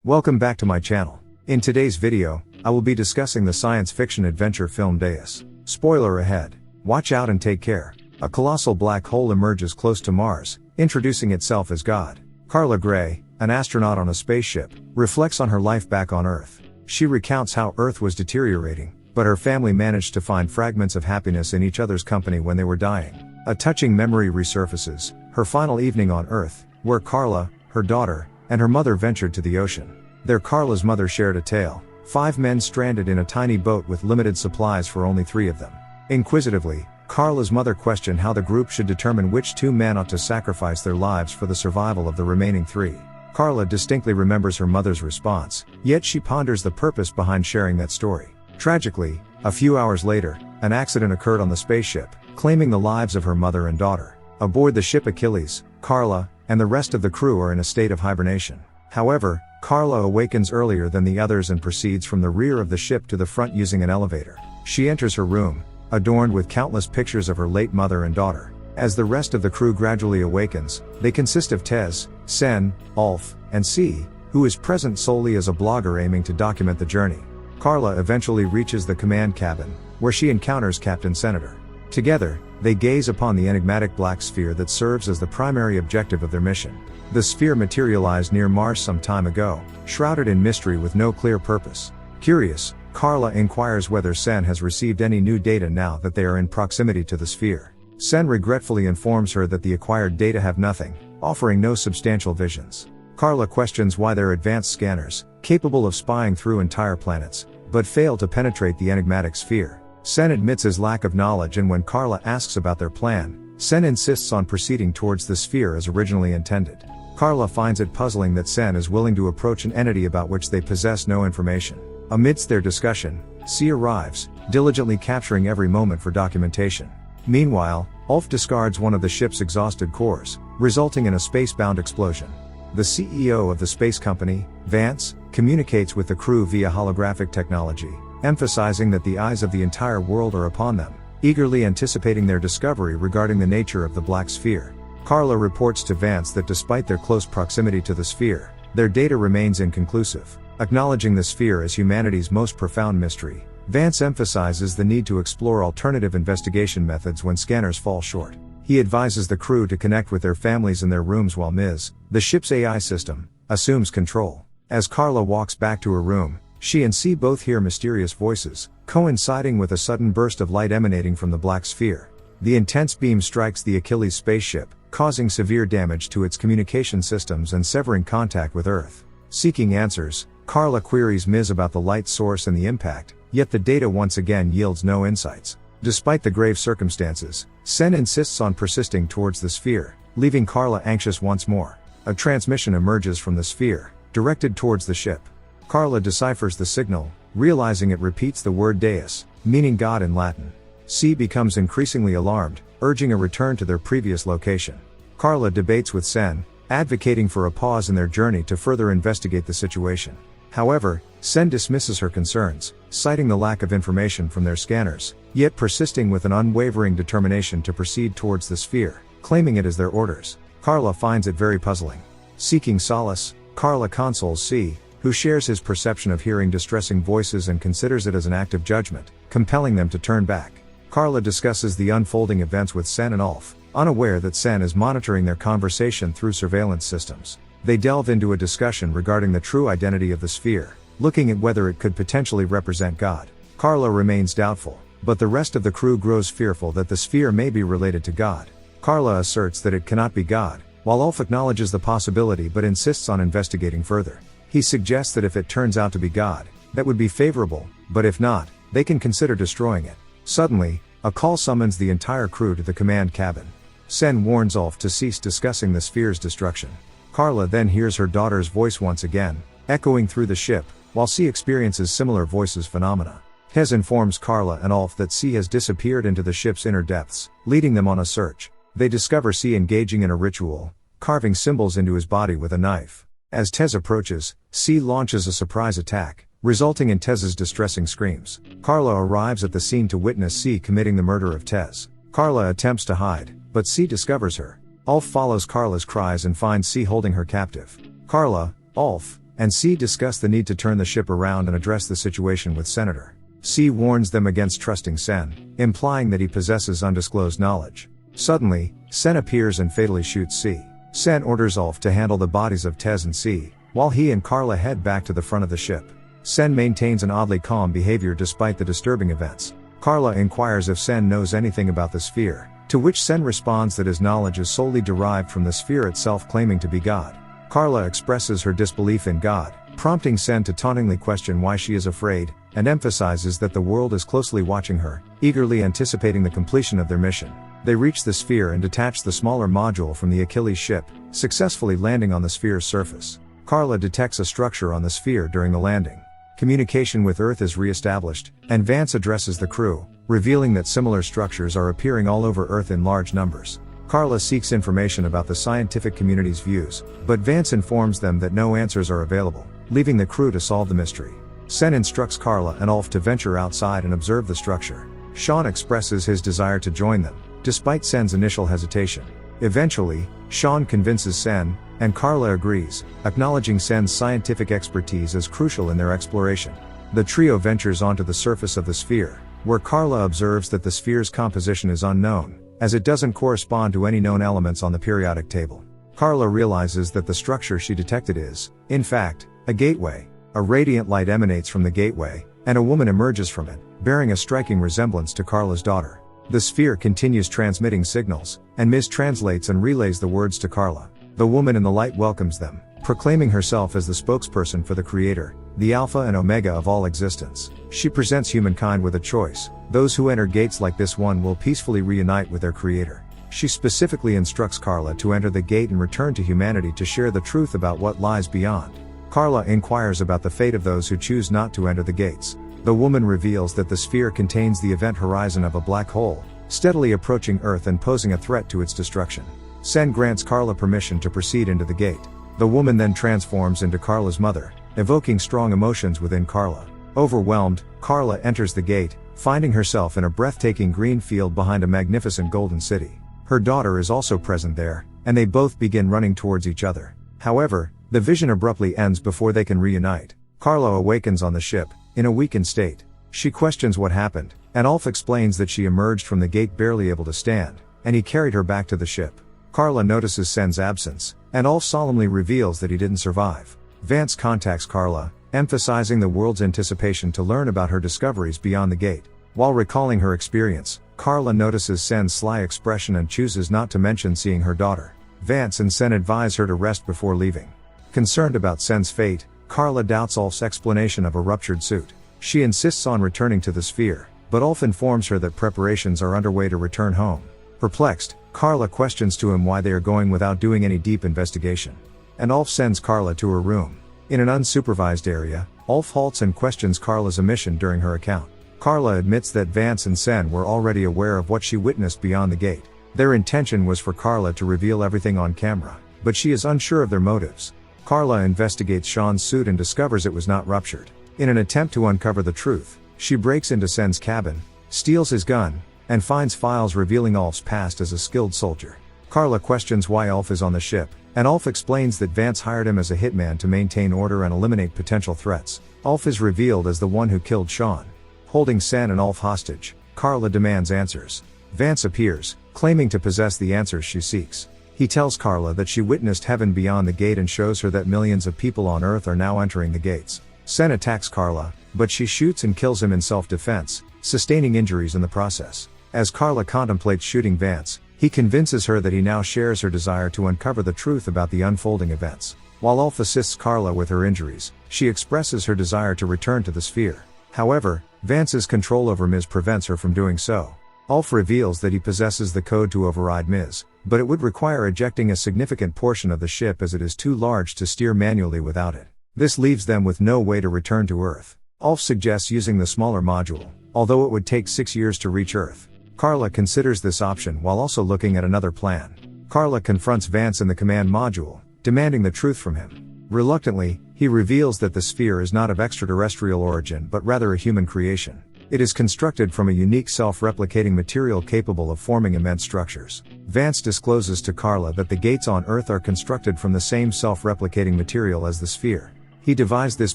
Welcome back to my channel. In today's video, I will be discussing the science fiction adventure film Deus. Spoiler ahead. Watch out and take care. A colossal black hole emerges close to Mars, introducing itself as God. Carla Gray, an astronaut on a spaceship, reflects on her life back on Earth. She recounts how Earth was deteriorating, but her family managed to find fragments of happiness in each other's company when they were dying. A touching memory resurfaces, her final evening on Earth, where Carla, her daughter, and her mother ventured to the ocean. There Carla's mother shared a tale. 5 men stranded in a tiny boat with limited supplies for only 3 of them. Inquisitively, Carla's mother questioned how the group should determine which 2 men ought to sacrifice their lives for the survival of the remaining 3. Carla distinctly remembers her mother's response, yet she ponders the purpose behind sharing that story. Tragically, a few hours later, an accident occurred on the spaceship, claiming the lives of her mother and daughter. Aboard the ship Achilles, Carla, and the rest of the crew are in a state of hibernation. However, Carla awakens earlier than the others and proceeds from the rear of the ship to the front using an elevator. She enters her room, adorned with countless pictures of her late mother and daughter. As the rest of the crew gradually awakens, they consist of Tez, Sen, Ulf, and C, who is present solely as a blogger aiming to document the journey. Carla eventually reaches the command cabin, where she encounters Captain Senator. Together, they gaze upon the enigmatic black sphere that serves as the primary objective of their mission. The sphere materialized near Mars some time ago, shrouded in mystery with no clear purpose. Curious, Carla inquires whether Sen has received any new data now that they are in proximity to the sphere. Sen regretfully informs her that the acquired data have nothing, offering no substantial visions. Carla questions why their advanced scanners, capable of spying through entire planets, but fail to penetrate the enigmatic sphere. Sen admits his lack of knowledge, and when Carla asks about their plan, Sen insists on proceeding towards the sphere as originally intended. Carla finds it puzzling that Sen is willing to approach an entity about which they possess no information. Amidst their discussion, C arrives, diligently capturing every moment for documentation. Meanwhile, Ulf discards one of the ship's exhausted cores, resulting in a space-bound explosion. The CEO of the space company, Vance, communicates with the crew via holographic technology, emphasizing that the eyes of the entire world are upon them, eagerly anticipating their discovery regarding the nature of the black sphere. Carla reports to Vance that despite their close proximity to the sphere, their data remains inconclusive. Acknowledging the sphere as humanity's most profound mystery, Vance emphasizes the need to explore alternative investigation methods when scanners fall short. He advises the crew to connect with their families in their rooms while Ms., the ship's AI system, assumes control. As Carla walks back to her room, she and C both hear mysterious voices, coinciding with a sudden burst of light emanating from the black sphere. The intense beam strikes the Achilles spaceship, causing severe damage to its communication systems and severing contact with Earth. Seeking answers, Carla queries Ms about the light source and the impact, yet the data once again yields no insights. Despite the grave circumstances, Sen insists on persisting towards the sphere, leaving Carla anxious once more. A transmission emerges from the sphere, directed towards the ship. Carla deciphers the signal, realizing it repeats the word Deus, meaning God in Latin. C becomes increasingly alarmed, urging a return to their previous location. Carla debates with Sen, advocating for a pause in their journey to further investigate the situation. However, Sen dismisses her concerns, citing the lack of information from their scanners, yet persisting with an unwavering determination to proceed towards the sphere, claiming it as their orders. Carla finds it very puzzling. Seeking solace, Carla consoles C, who shares his perception of hearing distressing voices and considers it as an act of judgment, compelling them to turn back. Carla discusses the unfolding events with Sen and Ulf, unaware that Sen is monitoring their conversation through surveillance systems. They delve into a discussion regarding the true identity of the sphere, looking at whether it could potentially represent God. Carla remains doubtful, but the rest of the crew grows fearful that the sphere may be related to God. Carla asserts that it cannot be God, while Ulf acknowledges the possibility but insists on investigating further. He suggests that if it turns out to be God, that would be favorable, but if not, they can consider destroying it. Suddenly, a call summons the entire crew to the command cabin. Sen warns Ulf to cease discussing the sphere's destruction. Carla then hears her daughter's voice once again, echoing through the ship, while C experiences similar voices phenomena. Tez informs Carla and Ulf that C has disappeared into the ship's inner depths, leading them on a search. They discover C engaging in a ritual, carving symbols into his body with a knife. As Tez approaches, C launches a surprise attack, resulting in Tez's distressing screams. Carla arrives at the scene to witness C committing the murder of Tez. Carla attempts to hide, but C discovers her. Ulf follows Carla's cries and finds C holding her captive. Carla, Ulf, and C discuss the need to turn the ship around and address the situation with Senator. C warns them against trusting Sen, implying that he possesses undisclosed knowledge. Suddenly, Sen appears and fatally shoots C. Sen orders Ulf to handle the bodies of Tez and C, while he and Carla head back to the front of the ship. Sen maintains an oddly calm behavior despite the disturbing events. Carla inquires if Sen knows anything about the sphere, to which Sen responds that his knowledge is solely derived from the sphere itself, claiming to be God. Carla expresses her disbelief in God, prompting Sen to tauntingly question why she is afraid, and emphasizes that the world is closely watching her, eagerly anticipating the completion of their mission. They reach the sphere and detach the smaller module from the Achilles ship, successfully landing on the sphere's surface. Carla detects a structure on the sphere during the landing. Communication with Earth is re-established, and Vance addresses the crew, revealing that similar structures are appearing all over Earth in large numbers. Carla seeks information about the scientific community's views, but Vance informs them that no answers are available, leaving the crew to solve the mystery. Sen instructs Carla and Ulf to venture outside and observe the structure. Sean expresses his desire to join them, despite Sen's initial hesitation. Eventually, Sean convinces Sen, and Carla agrees, acknowledging Sen's scientific expertise as crucial in their exploration. The trio ventures onto the surface of the sphere, where Carla observes that the sphere's composition is unknown, as it doesn't correspond to any known elements on the periodic table. Carla realizes that the structure she detected is, in fact, a gateway. A radiant light emanates from the gateway, and a woman emerges from it, bearing a striking resemblance to Carla's daughter. The sphere continues transmitting signals, and mistranslates and relays the words to Carla. The woman in the light welcomes them, proclaiming herself as the spokesperson for the Creator, the Alpha and Omega of all existence. She presents humankind with a choice: those who enter gates like this one will peacefully reunite with their Creator. She specifically instructs Carla to enter the gate and return to humanity to share the truth about what lies beyond. Carla inquires about the fate of those who choose not to enter the gates. The woman reveals that the sphere contains the event horizon of a black hole, steadily approaching Earth and posing a threat to its destruction. Sen grants Carla permission to proceed into the gate. The woman then transforms into Carla's mother, evoking strong emotions within Carla. Overwhelmed, Carla enters the gate, finding herself in a breathtaking green field behind a magnificent golden city. Her daughter is also present there, and they both begin running towards each other. However, the vision abruptly ends before they can reunite. Carla awakens on the ship, in a weakened state. She questions what happened, and Ulf explains that she emerged from the gate barely able to stand, and he carried her back to the ship. Carla notices Sen's absence, and Ulf solemnly reveals that he didn't survive. Vance contacts Carla, emphasizing the world's anticipation to learn about her discoveries beyond the gate. While recalling her experience, Carla notices Sen's sly expression and chooses not to mention seeing her daughter. Vance and Sen advise her to rest before leaving. Concerned about Sen's fate, Carla doubts Ulf's explanation of a ruptured suit. She insists on returning to the sphere, but Ulf informs her that preparations are underway to return home. Perplexed, Carla questions to him why they are going without doing any deep investigation. And Ulf sends Carla to her room. In an unsupervised area, Ulf halts and questions Carla's omission during her account. Carla admits that Vance and Sen were already aware of what she witnessed beyond the gate. Their intention was for Carla to reveal everything on camera, but she is unsure of their motives. Carla investigates Sean's suit and discovers it was not ruptured. In an attempt to uncover the truth, she breaks into Sen's cabin, steals his gun, and finds files revealing Ulf's past as a skilled soldier. Carla questions why Ulf is on the ship, and Ulf explains that Vance hired him as a hitman to maintain order and eliminate potential threats. Ulf is revealed as the one who killed Sean. Holding Sen and Ulf hostage, Carla demands answers. Vance appears, claiming to possess the answers she seeks. He tells Carla that she witnessed heaven beyond the gate and shows her that millions of people on Earth are now entering the gates. Sen attacks Carla, but she shoots and kills him in self-defense, sustaining injuries in the process. As Carla contemplates shooting Vance, he convinces her that he now shares her desire to uncover the truth about the unfolding events. While Ulf assists Carla with her injuries, she expresses her desire to return to the sphere. However, Vance's control over Ms. prevents her from doing so. Ulf reveals that he possesses the code to override Ms, but it would require ejecting a significant portion of the ship as it is too large to steer manually without it. This leaves them with no way to return to Earth. Ulf suggests using the smaller module, although it would take 6 years to reach Earth. Carla considers this option while also looking at another plan. Carla confronts Vance in the command module, demanding the truth from him. Reluctantly, he reveals that the sphere is not of extraterrestrial origin but rather a human creation. It is constructed from a unique self-replicating material capable of forming immense structures. Vance discloses to Carla that the gates on Earth are constructed from the same self-replicating material as the sphere. He devised this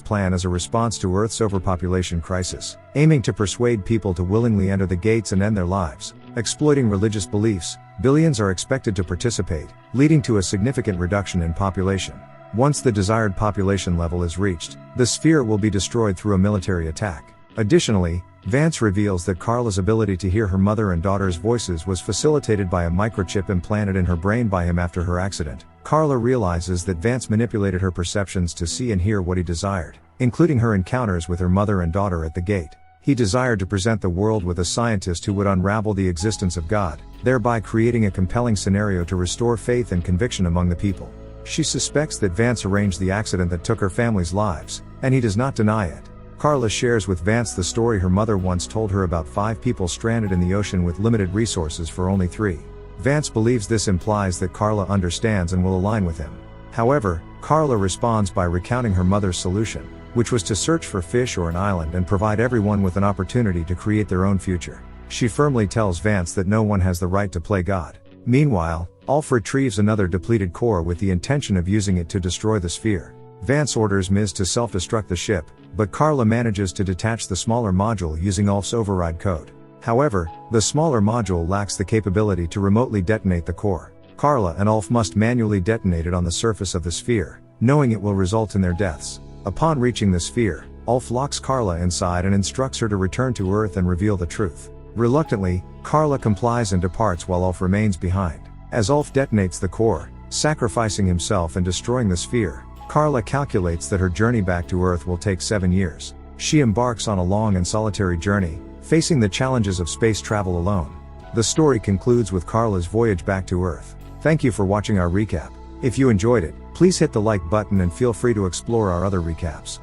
plan as a response to Earth's overpopulation crisis, aiming to persuade people to willingly enter the gates and end their lives. Exploiting religious beliefs, billions are expected to participate, leading to a significant reduction in population. Once the desired population level is reached, the sphere will be destroyed through a military attack. Additionally, Vance reveals that Carla's ability to hear her mother and daughter's voices was facilitated by a microchip implanted in her brain by him after her accident. Carla realizes that Vance manipulated her perceptions to see and hear what he desired, including her encounters with her mother and daughter at the gate. He desired to present the world with a scientist who would unravel the existence of God, thereby creating a compelling scenario to restore faith and conviction among the people. She suspects that Vance arranged the accident that took her family's lives, and he does not deny it. Carla shares with Vance the story her mother once told her about 5 people stranded in the ocean with limited resources for only 3. Vance believes this implies that Carla understands and will align with him. However, Carla responds by recounting her mother's solution, which was to search for fish or an island and provide everyone with an opportunity to create their own future. She firmly tells Vance that no one has the right to play God. Meanwhile, Ulf retrieves another depleted core with the intention of using it to destroy the sphere. Vance orders Ms. to self-destruct the ship, but Carla manages to detach the smaller module using Ulf's override code. However, the smaller module lacks the capability to remotely detonate the core. Carla and Ulf must manually detonate it on the surface of the sphere, knowing it will result in their deaths. Upon reaching the sphere, Ulf locks Carla inside and instructs her to return to Earth and reveal the truth. Reluctantly, Carla complies and departs while Ulf remains behind. As Ulf detonates the core, sacrificing himself and destroying the sphere, Carla calculates that her journey back to Earth will take 7 years. She embarks on a long and solitary journey, facing the challenges of space travel alone. The story concludes with Carla's voyage back to Earth. Thank you for watching our recap. If you enjoyed it, please hit the like button and feel free to explore our other recaps.